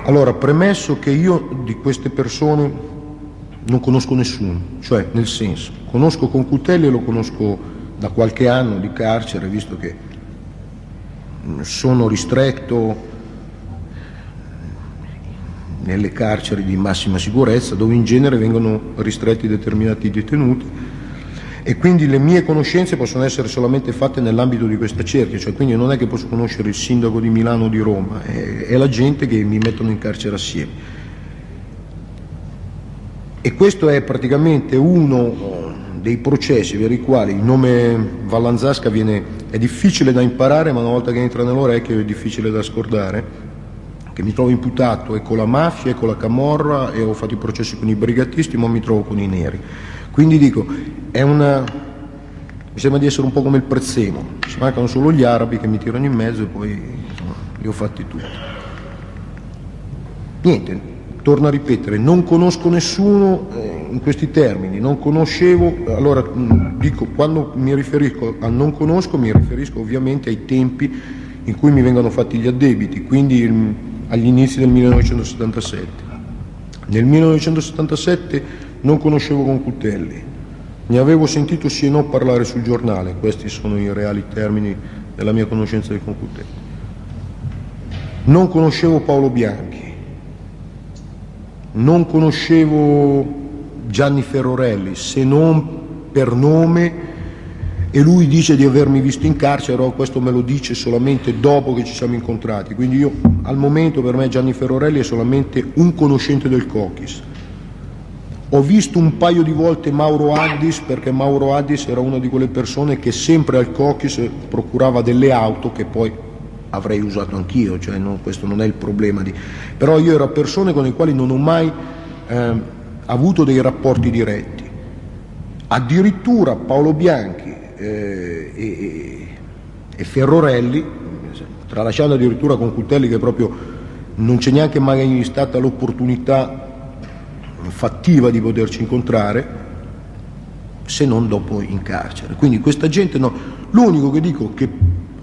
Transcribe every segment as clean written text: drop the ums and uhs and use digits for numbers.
Allora, premesso che io di queste persone non conosco nessuno, cioè nel senso, conosco Concutelli e lo conosco da qualche anno di carcere, visto che sono ristretto nelle carceri di massima sicurezza, dove in genere vengono ristretti determinati detenuti, e quindi le mie conoscenze possono essere solamente fatte nell'ambito di questa cerchia, cioè quindi non è che posso conoscere il sindaco di Milano o di Roma, è la gente che mi mettono in carcere assieme. E questo è praticamente uno dei processi per i quali il nome Vallanzasca è difficile da imparare, ma una volta che entra nell'orecchio è difficile da scordare, che mi trovo imputato e con la mafia e con la camorra, e ho fatto i processi con i brigatisti, ma mi trovo con i neri. Quindi dico, mi sembra di essere un po' come il prezzemolo, ci mancano solo gli arabi che mi tirano in mezzo e poi insomma, li ho fatti tutti. Niente, torno a ripetere, non conosco nessuno in questi termini, non conoscevo, allora dico, quando mi riferisco a non conosco mi riferisco ovviamente ai tempi in cui mi vengono fatti gli addebiti, quindi agli inizi del 1977. Nel 1977 non conoscevo Concutelli, ne avevo sentito sì e no parlare sul giornale, questi sono i reali termini della mia conoscenza di Concutelli. Non conoscevo Paolo Bianchi, non conoscevo Gianni Ferrorelli, se non per nome, e lui dice di avermi visto in carcere, però questo me lo dice solamente dopo che ci siamo incontrati, quindi io al momento per me Gianni Ferrorelli è solamente un conoscente del Cokis. Ho visto un paio di volte Mauro Addis, perché Mauro Addis era una di quelle persone che sempre al Cokis procurava delle auto che poi avrei usato anch'io, cioè questo non è il problema però io ero persone con le quali non ho mai avuto dei rapporti diretti. Addirittura Paolo Bianchi e Ferrorelli, tralasciando addirittura Concutelli, che proprio non c'è neanche mai stata l'opportunità fattiva di poterci incontrare, se non dopo in carcere. Quindi questa gente no. L'unico che dico che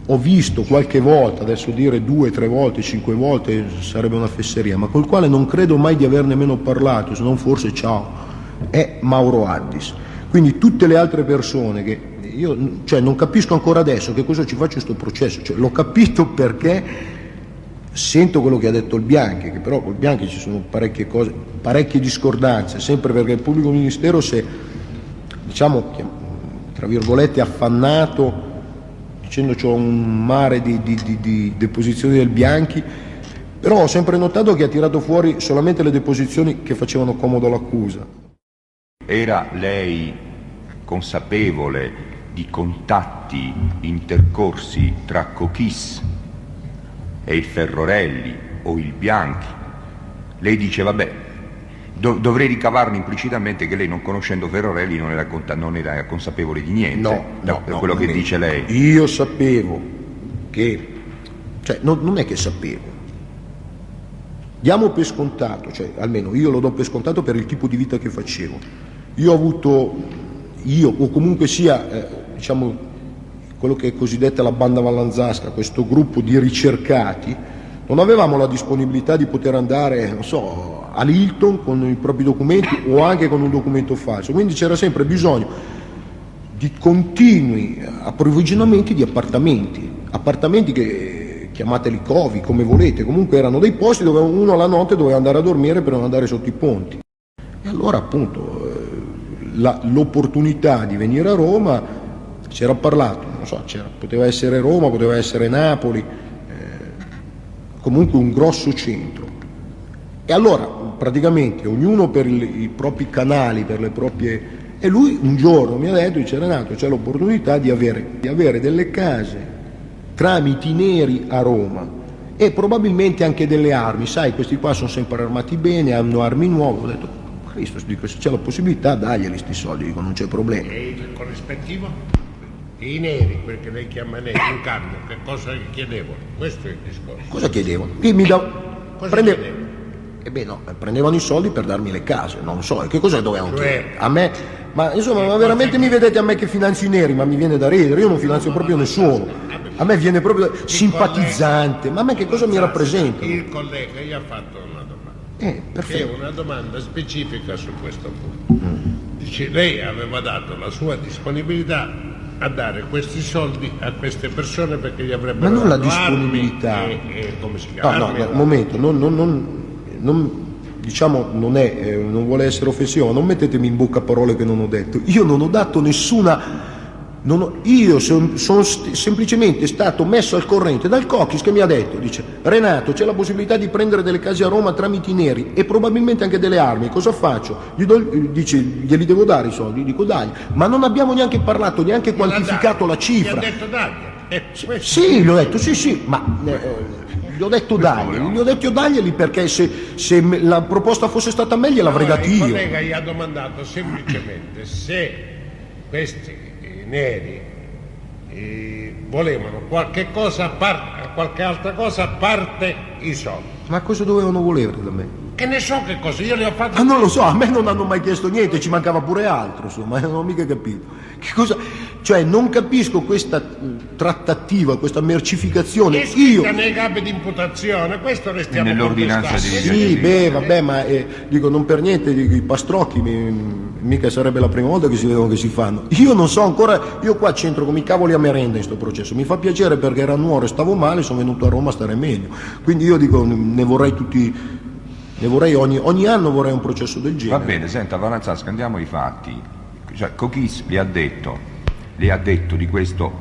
ho visto qualche volta, adesso dire 2, 3 volte, 5 volte sarebbe una fesseria, ma col quale non credo mai di aver nemmeno parlato, se non forse ciao, è Mauro Addis. Quindi tutte le altre persone che io non capisco ancora adesso che cosa ci faccio questo processo, l'ho capito perché sento quello che ha detto il Bianchi, che però col Bianchi ci sono parecchie cose, parecchie discordanze, sempre perché il pubblico ministero si è, diciamo, tra virgolette, affannato, dicendo c'ho un mare di deposizioni del Bianchi, però ho sempre notato che ha tirato fuori solamente le deposizioni che facevano comodo all'accusa. Era lei consapevole di contatti intercorsi tra Cochis e il Ferrorelli o il Bianchi? Lei dice vabbè, dovrei ricavarne implicitamente che lei, non conoscendo Ferrorelli, non era consapevole di niente. No, quello che dice lei. Io sapevo che, non è che sapevo, diamo per scontato, almeno io lo do per scontato per il tipo di vita che facevo. O comunque sia, quello che è cosiddetta la banda Vallanzasca, questo gruppo di ricercati, non avevamo la disponibilità di poter andare, all'Hilton con i propri documenti o anche con un documento falso, quindi c'era sempre bisogno di continui approvvigionamenti di appartamenti che chiamateli covi, come volete, comunque erano dei posti dove uno alla notte doveva andare a dormire per non andare sotto i ponti. E allora appunto l'opportunità di venire a Roma, c'era parlato, poteva essere Roma, poteva essere Napoli, comunque un grosso centro. E allora praticamente ognuno per i propri canali, per le proprie... E lui un giorno mi ha detto, dice Renato, c'è l'opportunità di avere delle case tramite i neri a Roma e probabilmente anche delle armi, sai, questi qua sono sempre armati bene, hanno armi nuove. Ho detto, Cristo, dico, se c'è la possibilità daglieli sti soldi, dico, non c'è problema. E il corrispettivo? I neri, perché lei chiama neri, in cambio, che cosa chiedevano? Questo è il discorso. Cosa chiedevano? Prendevano i soldi per darmi le case, non so, che cosa dovevano chiedere? A me, ma veramente mi vedete a me che finanzio i neri, ma mi viene da ridere, io non finanzio proprio nessuno, a me viene proprio simpatizzante, ma a me che cosa mi rappresenta? Il collega gli ha fatto una È perfetto. una domanda specifica su questo punto. Dice, lei aveva dato la sua disponibilità a dare questi soldi a queste persone perché gli avrebbero Ma non la dato disponibilità. armi e come si chiama? No, un momento, diciamo, non vuole essere offensivo, ma non mettetemi in bocca parole che non ho detto. Io non ho dato nessuna... io sono semplicemente stato messo al corrente dal Cochis che mi ha detto, dice, Renato, c'è la possibilità di prendere delle case a Roma tramite i neri e probabilmente anche delle armi, cosa faccio? Dice, glieli devo dare i soldi, dico dai, ma non abbiamo neanche parlato, neanche quantificato la cifra. Gli ha detto dagli. Sì, gli ho detto sì, ma gli ho detto daglieli perché se la proposta fosse stata a me gliel'avrei dati Il io. collega gli ha domandato semplicemente se questi neri volevano qualche altra cosa a parte i soldi. Ma cosa dovevano volere da me? Che ne so che cosa, io le ho fatto. Ah, non lo so, a me non hanno mai chiesto niente, ci mancava pure altro, insomma, non ho mica capito. Che cosa? Cioè, non capisco questa trattativa, questa mercificazione. È scritta nei capi di imputazione, questo restiamo Nell'ordinanza contestati. di Sì, beh, vabbè, ma dico, non per niente, dico, i pastrocchi mica sarebbe la prima volta che si vedono che si fanno. Io non so ancora, io qua c'entro come i cavoli a merenda in sto processo. Mi fa piacere perché era nuoro e stavo male, sono venuto a Roma a stare meglio. Quindi io dico, ne vorrei ogni anno vorrei un processo del genere. Va bene, senta, Valanzasca, andiamo ai fatti. Cioè, Cochis le ha detto di questo,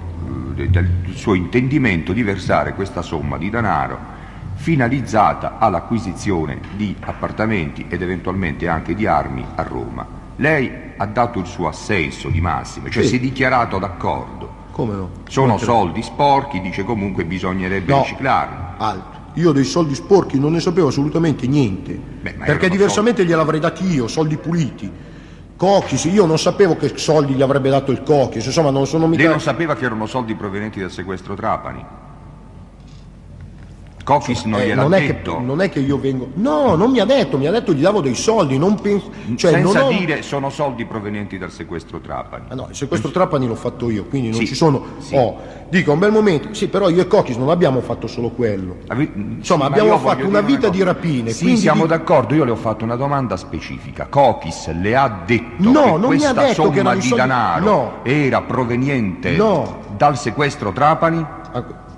del suo intendimento di versare questa somma di denaro finalizzata all'acquisizione di appartamenti ed eventualmente anche di armi a Roma. Lei ha dato il suo assenso di massima, cioè Sì. si è dichiarato d'accordo. Come no? Sono soldi sporchi, dice comunque bisognerebbe No. riciclarli. Altro. Io dei soldi sporchi non ne sapevo assolutamente niente, Beh, ma perché erano diversamente gliel'avrei dati io, soldi puliti. Cochis, io non sapevo che soldi gli avrebbe dato il Cochis, insomma non sono mica... Lei non sapeva che erano soldi provenienti dal sequestro Trapani? Cochis non gliel'ha detto? non è che io vengo... No, non mi ha detto gli davo dei soldi, non penso... Cioè, Senza non ho... dire sono soldi provenienti dal sequestro Trapani. Ah no, il sequestro Trapani l'ho fatto io, quindi non Sì, ci sono... sì. Dico, un bel momento, sì, però io e Cochis non abbiamo fatto solo quello. Insomma, abbiamo fatto una vita di rapine. Sì, quindi siamo d'accordo, io le ho fatto una domanda specifica. Cochis le ha detto No, che non mi ha questa detto che somma erano i di soldi- denaro No. era proveniente No. dal sequestro Trapani?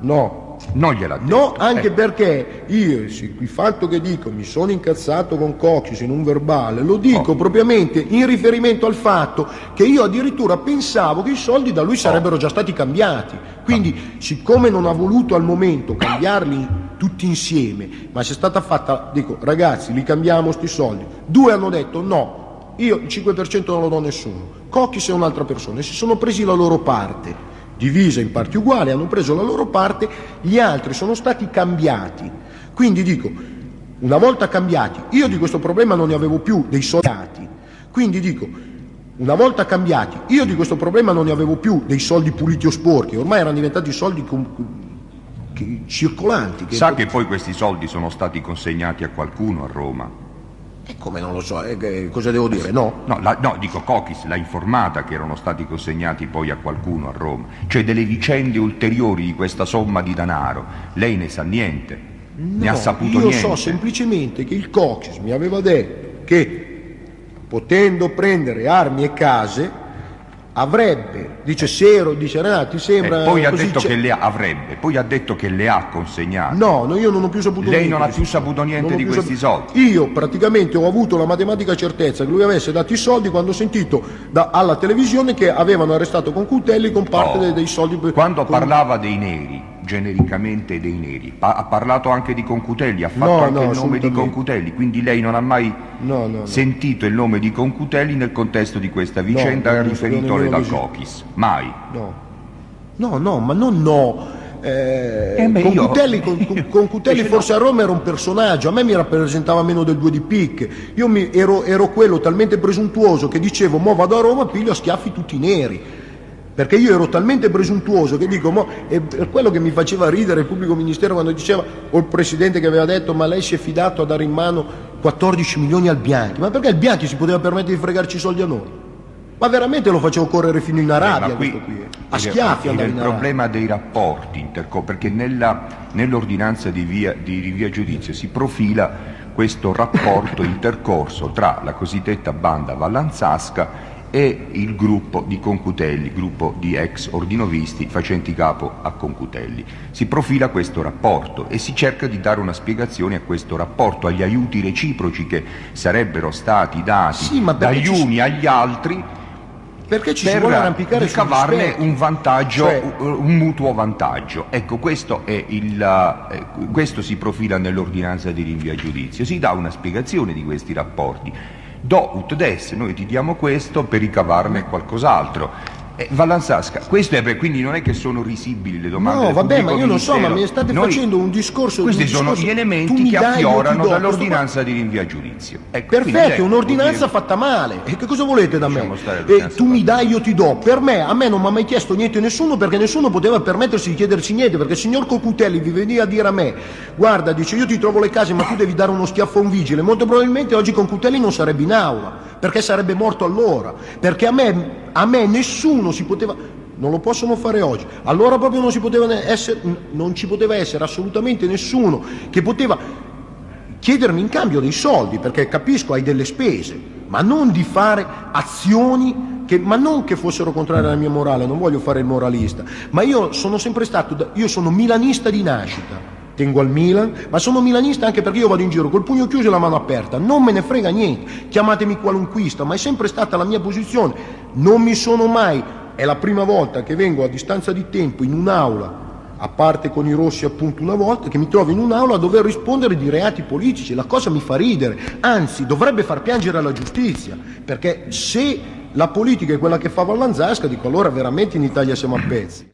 No, Non gliel'ha detto. no, anche perché io, il fatto che dico mi sono incazzato con Cochis in un verbale, lo dico propriamente in riferimento al fatto che io addirittura pensavo che i soldi da lui sarebbero già stati cambiati. Quindi, siccome non ha voluto al momento cambiarli tutti insieme, ma c'è stata fatta, dico, ragazzi, li cambiamo sti soldi. 2 hanno detto no, io il 5% non lo do a nessuno. Cochis è un'altra persona e si sono presi la loro parte. Divisa in parti uguali, hanno preso la loro parte, gli altri sono stati cambiati. Quindi dico, una volta cambiati, io di questo problema non ne avevo più dei soldati. Quindi dico, una volta cambiati, io di questo problema non ne avevo più dei soldi puliti o sporchi, ormai erano diventati soldi circolanti. Sa che poi questi soldi sono stati consegnati a qualcuno a Roma? Come non lo so, cosa devo dire? No? No, dico, Cochis l'ha informata che erano stati consegnati poi a qualcuno a Roma. Cioè delle vicende ulteriori di questa somma di denaro. Lei ne sa niente? Ne ha saputo io niente? so semplicemente che il Cochis mi aveva detto che potendo prendere armi e case avrebbe, dice Renato, ti sembra poi ha così detto che le avrebbe, poi ha detto che le ha consegnate. No, io non ho più saputo niente. Lei non ha di più questi saputo soldi. niente Non ho di più questi saputo. soldi. Io praticamente ho avuto la matematica certezza che lui avesse dato i soldi quando ho sentito alla televisione che avevano arrestato Concutelli con parte dei soldi. Quando parlava dei neri, genericamente dei neri, ha parlato anche di Concutelli, ha fatto No, anche no, il nome di assolutamente. Concutelli, quindi lei non ha mai No. sentito il nome di Concutelli nel contesto di questa vicenda non riferitole nemmeno dal così. Cochis? Mai? No, ma non no. io- Concutelli forse a Roma era un personaggio, a me mi rappresentava meno del 2 di picche. Io ero quello talmente presuntuoso che dicevo mo vado a Roma, piglio a schiaffi tutti i neri. Perché io ero talmente presuntuoso che dico, è quello che mi faceva ridere il pubblico ministero quando diceva, o il presidente che aveva detto, ma lei si è fidato a dare in mano 14 milioni al Bianchi. Ma perché il Bianchi si poteva permettere di fregarci i soldi a noi? Ma veramente lo facevo correre fino in Arabia, ma questo qui. A schiaffi andava il in Arabia. problema dei rapporti perché nell'ordinanza di rinvio a giudizio si profila questo rapporto intercorso tra la cosiddetta banda Vallanzasca e il gruppo di Concutelli, gruppo di ex ordinovisti facenti capo a Concutelli. Si profila questo rapporto e si cerca di dare una spiegazione a questo rapporto, agli aiuti reciproci che sarebbero stati dati dagli uni agli altri, perché ci si vuole arrampicare sugli ricavarne specchi. un vantaggio, Cioè, un mutuo vantaggio. Ecco, questo si profila nell'ordinanza di rinvio a giudizio. Si dà una spiegazione di questi rapporti. Do ut des, noi ti diamo questo per ricavarne qualcos'altro. Vallanzasca, questo è quindi non è che sono risibili le domande. No, del vabbè, ma pubblico io non so, ma ministero. mi state Noi- facendo un discorso. Questi sono gli elementi che affiorano dall'ordinanza di rinvio a giudizio. Ecco, quindi Perfetto, è ecco, un'ordinanza fatta male. E che cosa volete da me? Lasciamo stare l'ordinanza Tu mi fatta dai, io ti do. Per me, a me non mi ha mai chiesto niente nessuno, perché nessuno poteva permettersi di chiederci niente, perché il signor Concutelli vi veniva a dire a me: guarda, dice, io ti trovo le case, ma tu devi dare uno schiaffo a un vigile. Molto probabilmente oggi Concutelli non sarebbe in aula, perché sarebbe morto allora. Perché a me nessuno si poteva. Non lo possono fare oggi. Allora proprio non ci poteva essere assolutamente nessuno che poteva chiedermi in cambio dei soldi, perché capisco, hai delle spese, ma non di fare azioni ma non che fossero contrarie alla mia morale, non voglio fare il moralista, ma io sono sempre stato, io sono milanista di nascita, tengo al Milan, ma sono milanista anche perché io vado in giro col pugno chiuso e la mano aperta, non me ne frega niente, chiamatemi qualunquista, ma è sempre stata la mia posizione, non mi sono mai. È la prima volta che vengo a distanza di tempo in un'aula, a parte con i rossi appunto una volta, che mi trovo in un'aula a dover rispondere di reati politici. La cosa mi fa ridere, anzi dovrebbe far piangere la giustizia, perché se la politica è quella che fa Vallanzasca, dico allora veramente in Italia siamo a pezzi.